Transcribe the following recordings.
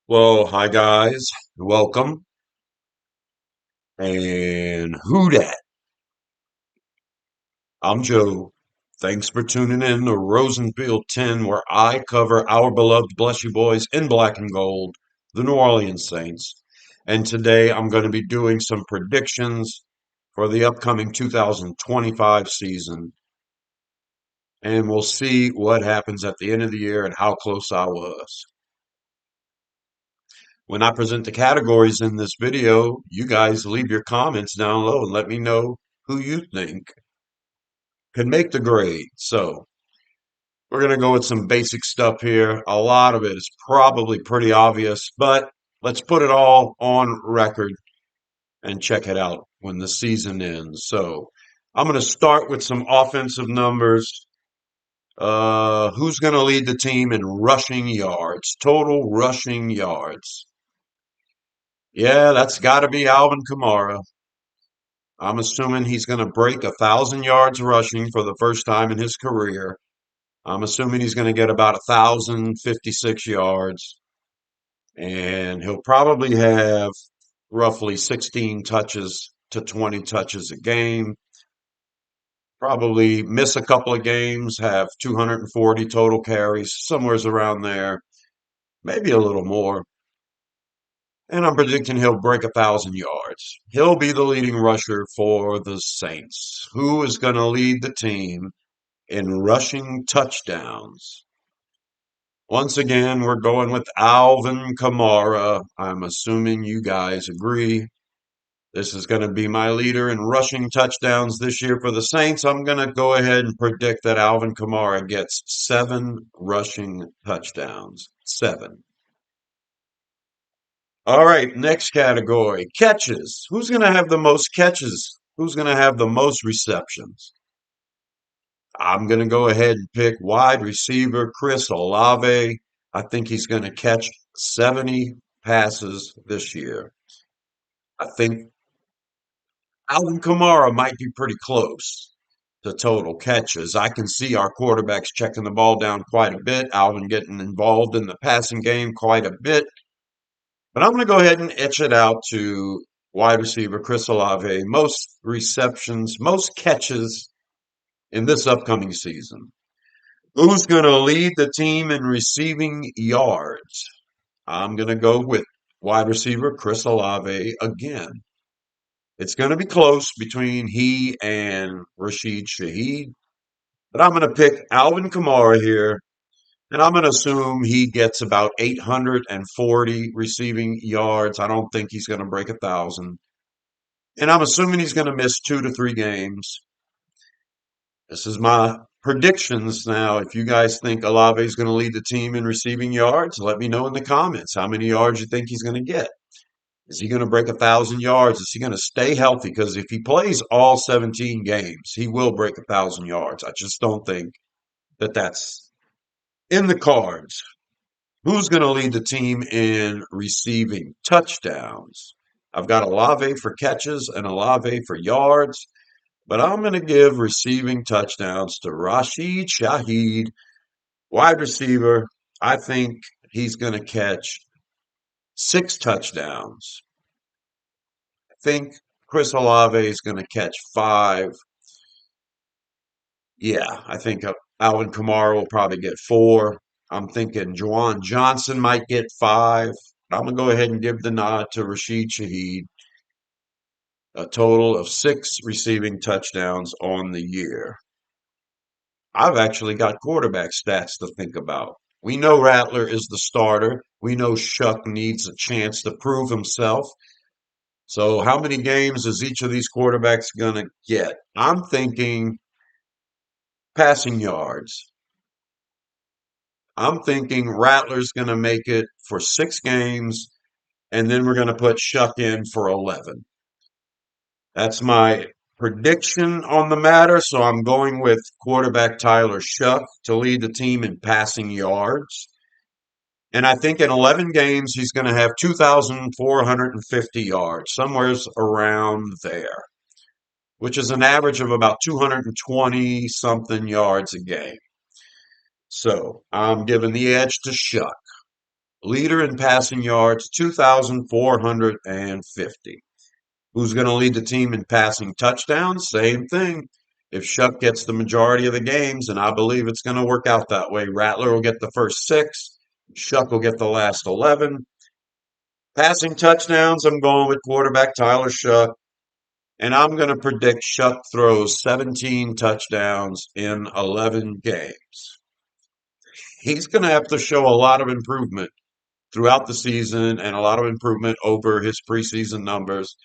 Well, hi guys, welcome. And who dat? I'm Joe. Thanks for tuning in to Rosenfield 10, where I cover our beloved Bless You Boys in black and gold, the New Orleans Saints. And today I'm going to be doing some predictions for the upcoming 2025 season. And we'll see what happens at the end of the year and how close I was. When I present the categories in this video, you guys leave your comments down low and let me know who you think can make the grade. So we're going to go with some basic stuff here. A lot of it is probably pretty obvious, but let's put it all on record and check it out when the season ends. So I'm going to start with some offensive numbers. Who's going to lead the team in rushing yards, total rushing yards? Yeah, that's got to be Alvin Kamara. I'm assuming he's going to break 1,000 yards rushing for the first time in his career. I'm assuming he's going to get about 1,056 yards, and he'll probably have roughly 16 touches to 20 touches a game. Probably miss a couple of games, have 240 total carries, somewhere's around there, maybe a little more. And I'm predicting he'll break 1,000 yards. He'll be the leading rusher for the Saints. Who is going to lead the team in rushing touchdowns? Once again, we're going with Alvin Kamara. I'm assuming you guys agree. This is going to be my leader in rushing touchdowns this year for the Saints. I'm going to go ahead and predict that Alvin Kamara gets 7 rushing touchdowns. 7. All right, next category, catches. Who's going to have the most catches? Who's going to have the most receptions? I'm going to go ahead and pick wide receiver Chris Olave. I think he's going to catch 70 passes this year. I think Alvin Kamara might be pretty close to total catches. I can see our quarterbacks checking the ball down quite a bit, Alvin getting involved in the passing game quite a bit. But I'm going to go ahead and etch it out to wide receiver Chris Olave, most receptions, most catches in this upcoming season. Who's going to lead the team in receiving yards? I'm going to go with wide receiver Chris Olave again. It's going to be close between he and Rashid Shaheed, but I'm going to pick Alvin Kamara here, and I'm going to assume he gets about 840 receiving yards. I don't think he's going to break 1,000. And I'm assuming he's going to miss 2 to 3 games. This is my predictions now. If you guys think Olave is going to lead the team in receiving yards, let me know in the comments how many yards you think he's going to get. Is he going to break 1,000 yards? Is he going to stay healthy? Because if he plays all 17 games, he will break 1,000 yards. I just don't think that that's in the cards. Who's going to lead the team in receiving touchdowns? I've got Olave for catches and Olave for yards. But I'm going to give receiving touchdowns to Rashid Shaheed, wide receiver. I think he's going to catch 6 touchdowns. I think Chris Olave is going to catch 5. Yeah, I think Alvin Kamara will probably get 4. I'm thinking Juwan Johnson might get 5. I'm going to go ahead and give the nod to Rashid Shaheed. A total of 6 receiving touchdowns on the year. I've actually got quarterback stats to think about. We know Rattler is the starter. We know Shuck needs a chance to prove himself. So, how many games is each of these quarterbacks going to get? I'm thinking passing yards. I'm thinking Rattler's going to make it for 6 games, and then we're going to put Shuck in for 11. That's my prediction on the matter. So I'm going with quarterback Tyler Shuck to lead the team in passing yards. And I think in 11 games, he's going to have 2,450 yards, somewhere's around there, which is an average of about 220 something yards a game. So I'm giving the edge to Shuck. Leader in passing yards, 2,450. Who's going to lead the team in passing touchdowns? Same thing. If Shuck gets the majority of the games, and I believe it's going to work out that way, Rattler will get the first six, Shuck will get the last 11. Passing touchdowns, I'm going with quarterback Tyler Shuck, and I'm going to predict Shuck throws 17 touchdowns in 11 games. He's going to have to show a lot of improvement throughout the season and a lot of improvement over his preseason numbers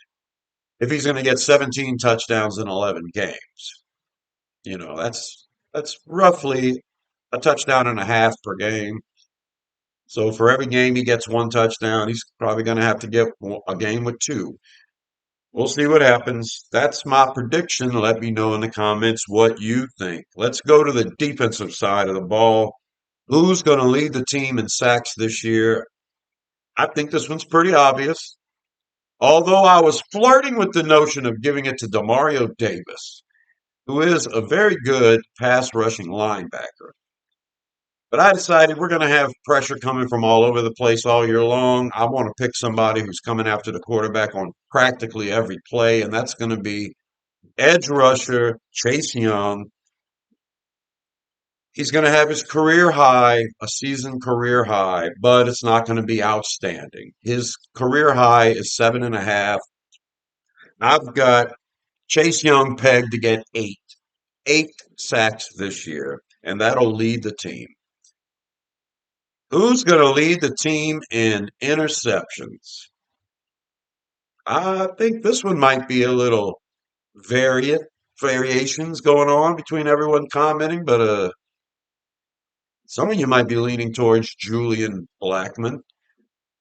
if he's going to get 17 touchdowns in 11 games. That's roughly a touchdown and a half per game. So for every game he gets one touchdown, he's probably going to have to get a game with two. We'll see what happens. That's my prediction. Let me know in the comments what you think. Let's go to the defensive side of the ball. Who's going to lead the team in sacks this year? I think this one's pretty obvious. Although I was flirting with the notion of giving it to Demario Davis, who is a very good pass rushing linebacker. But I decided we're going to have pressure coming from all over the place all year long. I want to pick somebody who's coming after the quarterback on practically every play, and that's going to be edge rusher Chase Young. He's going to have his career high, a season career high, but it's not going to be outstanding. His career high is 7.5. I've got Chase Young pegged to get eight sacks this year, and that'll lead the team. Who's going to lead the team in interceptions? I think this one might be a little variations going on between everyone commenting, but some of you might be leaning towards Julian Blackman,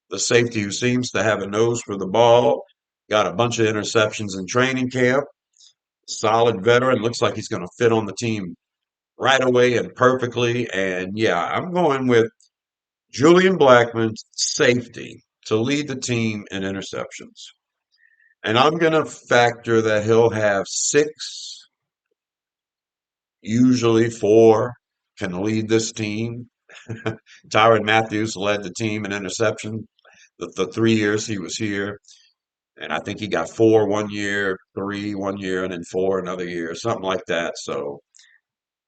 the safety who seems to have a nose for the ball, got a bunch of interceptions in training camp, solid veteran, looks like he's going to fit on the team right away and perfectly. And yeah, I'm going with Julian Blackman, safety, to lead the team in interceptions. And I'm going to factor that he'll have six, usually four, can lead this team. Tyrann Mathieu led the team in interception the 3 years he was here. And I think he got four 1 year, three 1 year, and then four another year, something like that. So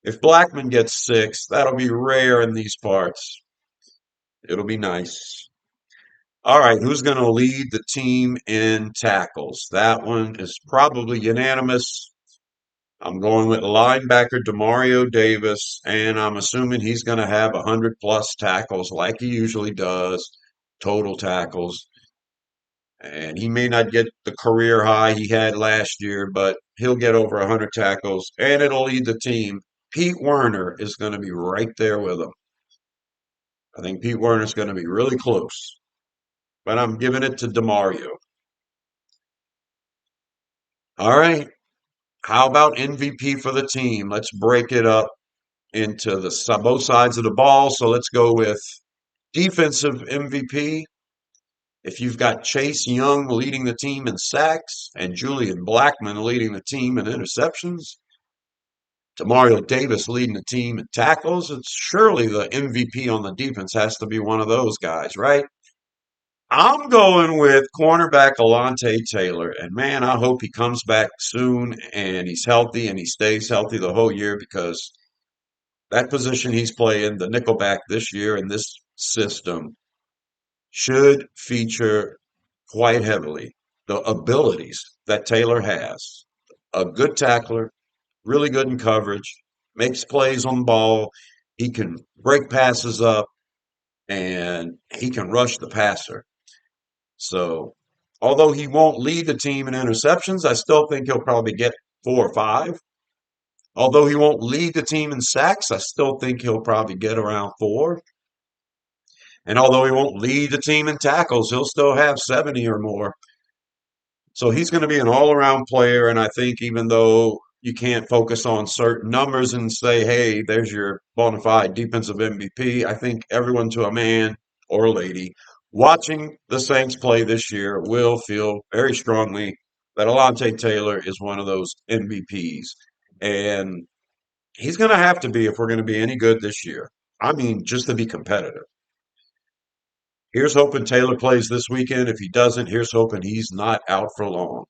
if Blackman gets six, that'll be rare in these parts. It'll be nice. All right, who's going to lead the team in tackles? That one is probably unanimous. I'm going with linebacker Demario Davis, and I'm assuming he's going to have 100 plus tackles like he usually does, total tackles. And he may not get the career high he had last year, but he'll get over 100 tackles, and it'll lead the team. Pete Werner is going to be right there with him. I think Pete Werner's going to be really close, but I'm giving it to Demario. All right. How about MVP for the team? Let's break it up into both sides of the ball. So let's go with defensive MVP. If you've got Chase Young leading the team in sacks and Julian Blackman leading the team in interceptions, Demario Davis leading the team in tackles, it's surely the MVP on the defense has to be one of those guys, right? I'm going with cornerback Alontae Taylor. And man, I hope he comes back soon and he's healthy and he stays healthy the whole year because that position he's playing, the nickelback this year in this system, should feature quite heavily the abilities that Taylor has. A good tackler, really good in coverage, makes plays on the ball. He can break passes up and he can rush the passer. So, although he won't lead the team in interceptions, I still think he'll probably get 4 or 5. Although he won't lead the team in sacks, I still think he'll probably get around 4. And although he won't lead the team in tackles, he'll still have 70 or more. So he's going to be an all around player. And I think even though you can't focus on certain numbers and say, hey, there's your bona fide defensive MVP, I think everyone to a man or lady watching the Saints play this year will feel very strongly that Alontae Taylor is one of those MVPs. And he's going to have to be if we're going to be any good this year. I mean, just to be competitive. Here's hoping Taylor plays this weekend. If he doesn't, here's hoping he's not out for long.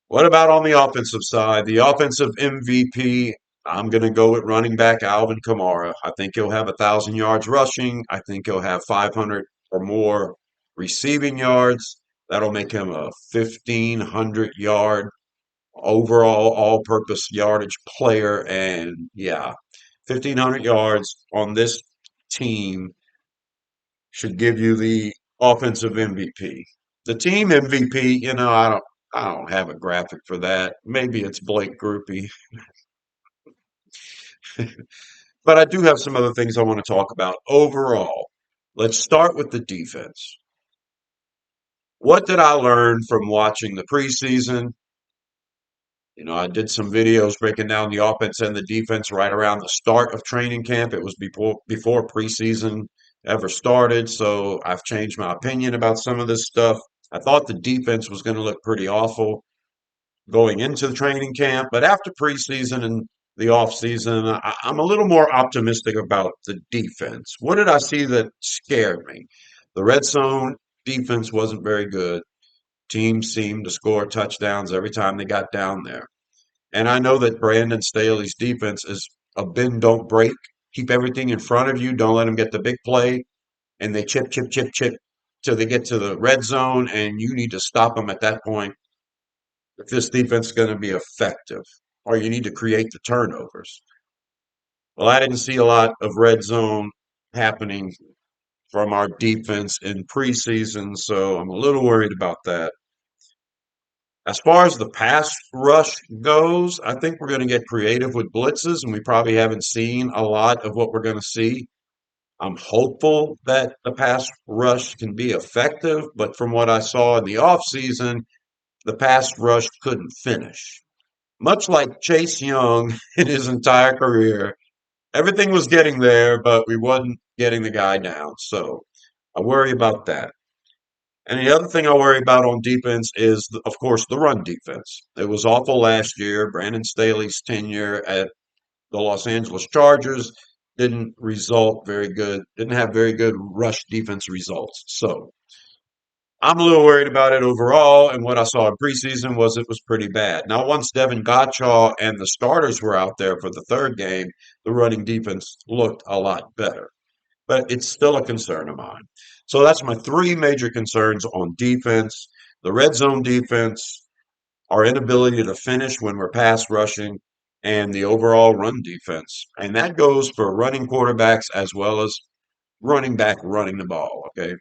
What about on the offensive side? The offensive MVP, I'm going to go with running back Alvin Kamara. I think he'll have 1,000 yards rushing. I think he'll have 500 or more receiving yards. That'll make him a 1,500 yard overall all purpose yardage player. And yeah, 1,500 yards on this team should give you the offensive MVP. The team MVP, I don't have a graphic for that. Maybe it's Blake Groupie, but I do have some other things I want to talk about overall. Let's start with the defense. What did I learn from watching the preseason? I did some videos breaking down the offense and the defense right around the start of training camp. It was before preseason ever started, so I've changed my opinion about some of this stuff. I thought the defense was going to look pretty awful going into the training camp, but after preseason and the offseason, I'm a little more optimistic about the defense. What did I see that scared me? The red zone defense wasn't very good. Teams seemed to score touchdowns every time they got down there. And I know that Brandon Staley's defense is a bend, don't break. Keep everything in front of you. Don't let them get the big play. And they chip, chip, chip, chip till they get to the red zone, and you need to stop them at that point if this defense is going to be effective, or you need to create the turnovers. Well, I didn't see a lot of red zone happening from our defense in preseason, so I'm a little worried about that. As far as the pass rush goes, I think we're going to get creative with blitzes, and we probably haven't seen a lot of what we're going to see. I'm hopeful that the pass rush can be effective, but from what I saw in the offseason, the pass rush couldn't finish. Much like Chase Young in his entire career, everything was getting there, but we wasn't getting the guy down. So I worry about that. And the other thing I worry about on defense is, of course, the run defense. It was awful last year. Brandon Staley's tenure at the Los Angeles Chargers didn't result very good, didn't have very good rush defense results. So I'm a little worried about it overall, and what I saw in preseason was it was pretty bad. Now, once Devin Gottschall and the starters were out there for the third game, the running defense looked a lot better. But it's still a concern of mine. So that's my three major concerns on defense: the red zone defense, our inability to finish when we're pass rushing, and the overall run defense. And that goes for running quarterbacks as well as running back running the ball. Okay.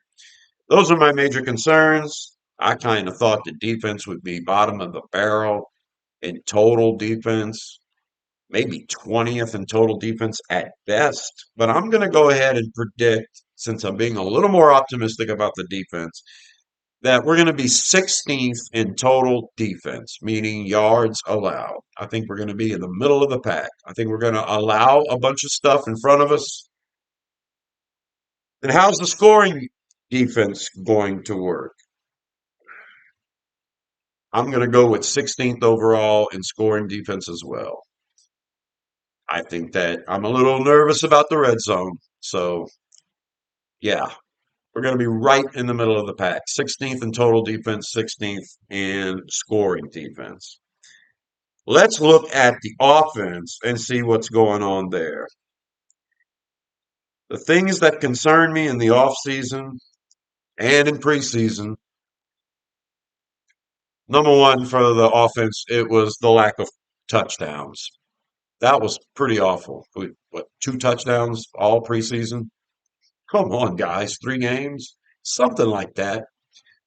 Those are my major concerns. I kind of thought the defense would be bottom of the barrel in total defense, maybe 20th in total defense at best. But I'm going to go ahead and predict, since I'm being a little more optimistic about the defense, that we're going to be 16th in total defense, meaning yards allowed. I think we're going to be in the middle of the pack. I think we're going to allow a bunch of stuff in front of us. And how's the scoring defense going to work? I'm going to go with 16th overall in scoring defense as well. I think that I'm a little nervous about the red zone. So, yeah, we're going to be right in the middle of the pack. 16th in total defense, 16th in scoring defense. Let's look at the offense and see what's going on there. The things that concern me in the offseason and in preseason, number one for the offense, it was the lack of touchdowns. That was pretty awful. What, two touchdowns all preseason? Come on, guys, three games, something like that.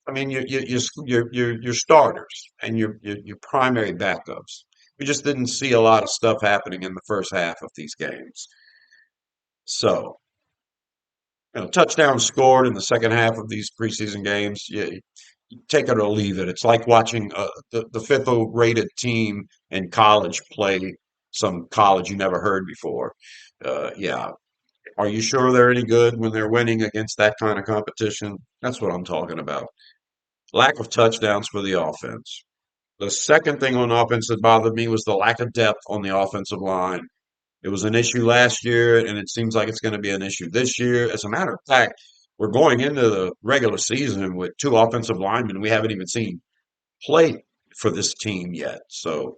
I mean, your starters and your primary backups. We just didn't see a lot of stuff happening in the first half of these games. So, touchdowns scored in the second half of these preseason games. You take it or leave it. It's like watching the fifth rated team in college play some college you never heard before. Yeah. Are you sure they're any good when they're winning against that kind of competition? That's what I'm talking about. Lack of touchdowns for the offense. The second thing on offense that bothered me was the lack of depth on the offensive line. It was an issue last year, and it seems like it's going to be an issue this year. As a matter of fact, We're going into the regular season with two offensive linemen we haven't even seen play for this team yet. So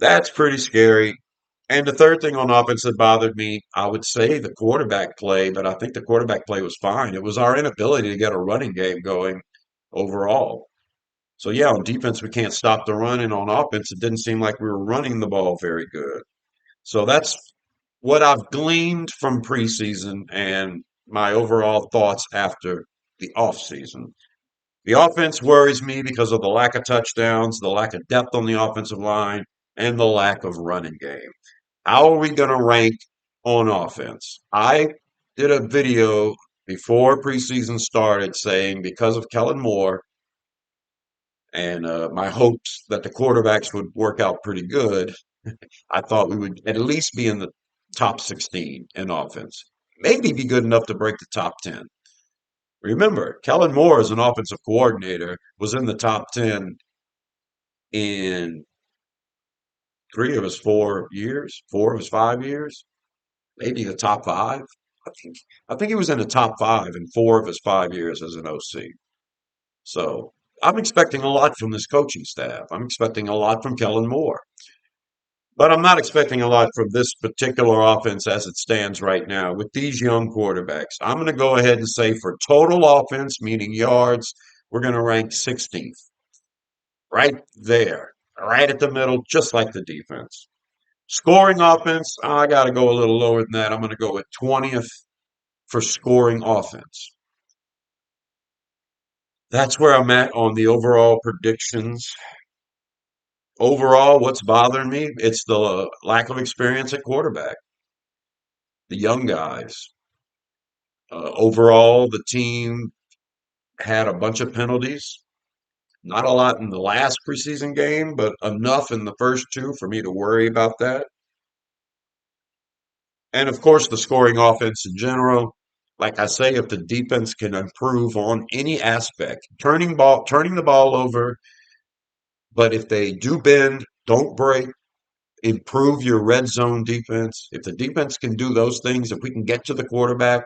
that's pretty scary. And the third thing on offense that bothered me, I would say the quarterback play, but I think the quarterback play was fine. It was our inability to get a running game going overall. So yeah, on defense we can't stop the run, and on offense it didn't seem like we were running the ball very good. So that's what I've gleaned from preseason and my overall thoughts after the offseason. The offense worries me because of the lack of touchdowns, the lack of depth on the offensive line, and the lack of running game. How are we going to rank on offense? I did a video before preseason started saying because of Kellen Moore and my hopes that the quarterbacks would work out pretty good, I thought we would at least be in the top 16 in offense. Maybe be good enough to break the top 10. Remember, Kellen Moore as an offensive coordinator was in the top 10 in 3 of his 4 years, 4 of his 5 years, maybe the top five. I think I think he was in the top five in 4 of his 5 years as an OC. So I'm expecting a lot from this coaching staff. I'm expecting a lot from Kellen Moore. But I'm not expecting a lot from this particular offense as it stands right now with these young quarterbacks. I'm going to go ahead and say for total offense, meaning yards, we're going to rank 16th, right there, right at the middle, just like the defense. Scoring offense, I got to go a little lower than that. I'm going to go with 20th for scoring offense. That's where I'm at on the overall predictions. Overall, what's bothering me? It's the lack of experience at quarterback, the young guys. Overall, the team had a bunch of penalties. Not a lot in the last preseason game, but enough in the first two for me to worry about that. And of course, the scoring offense in general. Like I say, if the defense can improve on any aspect, turning the ball over, but if they do bend, don't break, improve your red zone defense. If the defense can do those things, if we can get to the quarterback,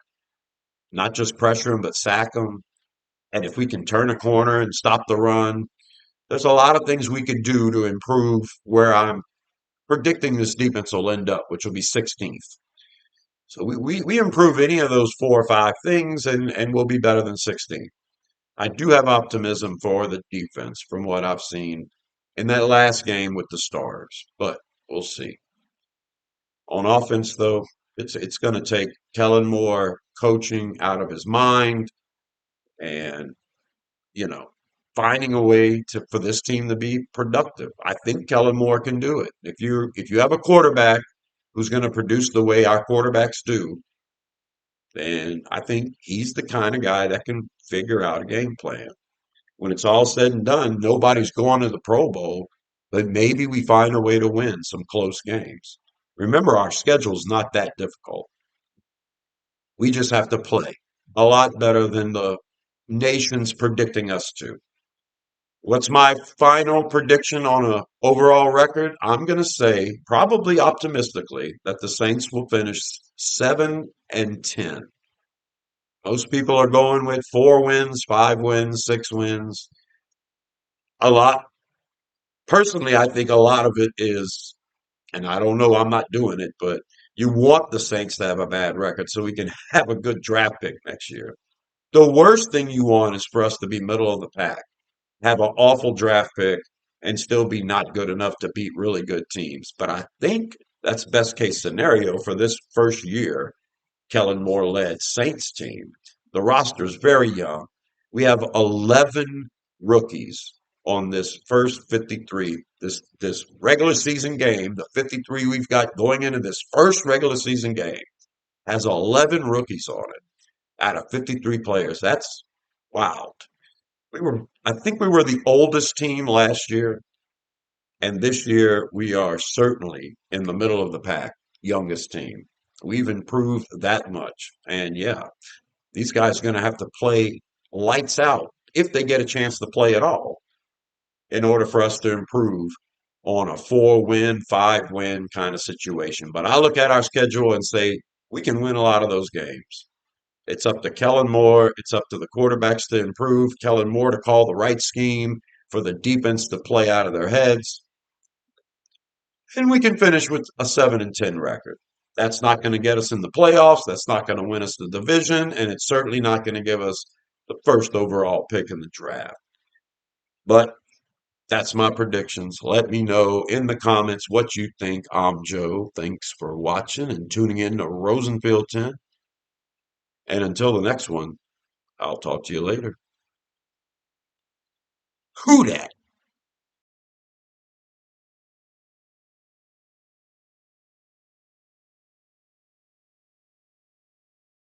not just pressure him, but sack him, and if we can turn a corner and stop the run, there's a lot of things we could do to improve where I'm predicting this defense will end up, which will be 16th. So we improve any of those 4 or 5 things and we'll be better than 16th. I do have optimism for the defense from what I've seen in that last game with the Stars, but we'll see. On offense, though, it's going to take Kellen Moore coaching out of his mind and you know, finding a way to for this team to be productive. I think Kellen Moore can do it. If you have a quarterback who's going to produce the way our quarterbacks do, then I think he's the kind of guy that can figure out a game plan. When it's all said and done, nobody's going to the Pro Bowl, but maybe we find a way to win some close games. Remember, our schedule's not that difficult. We just have to play a lot better than the nation's predicting us to. What's my final prediction on a overall record? I'm going to say, probably optimistically, that the Saints will finish 7-10. Most people are going with 4 wins, 5 wins, 6 wins. A lot. Personally, I think a lot of it is, and I don't know, I'm not doing it, but you want the Saints to have a bad record so we can have a good draft pick next year. The worst thing you want is for us to be middle of the pack, have an awful draft pick and still be not good enough to beat really good teams. But I think that's best case scenario for this first year Kellen Moore led Saints team. The roster is very young. We have 11 rookies on this first 53. This regular season game, the 53 we've got going into this first regular season game has 11 rookies on it out of 53 players. That's wild. I think we were the oldest team last year, and this year we are certainly in the middle of the pack, youngest team. We've improved that much. And yeah, these guys are going to have to play lights out if they get a chance to play at all in order for us to improve on a 4 win, 5 win kind of situation. But I look at our schedule and say we can win a lot of those games. It's up to Kellen Moore. It's up to the quarterbacks to improve. Kellen Moore to call the right scheme for the defense to play out of their heads. And we can finish with a 7-10 record. That's not going to get us in the playoffs. That's not going to win us the division. And it's certainly not going to give us the first overall pick in the draft. But that's my predictions. Let me know in the comments what you think. I'm Joe. Thanks for watching and tuning in to Rosenfield 10. And until the next one, I'll talk to you later. Who dat?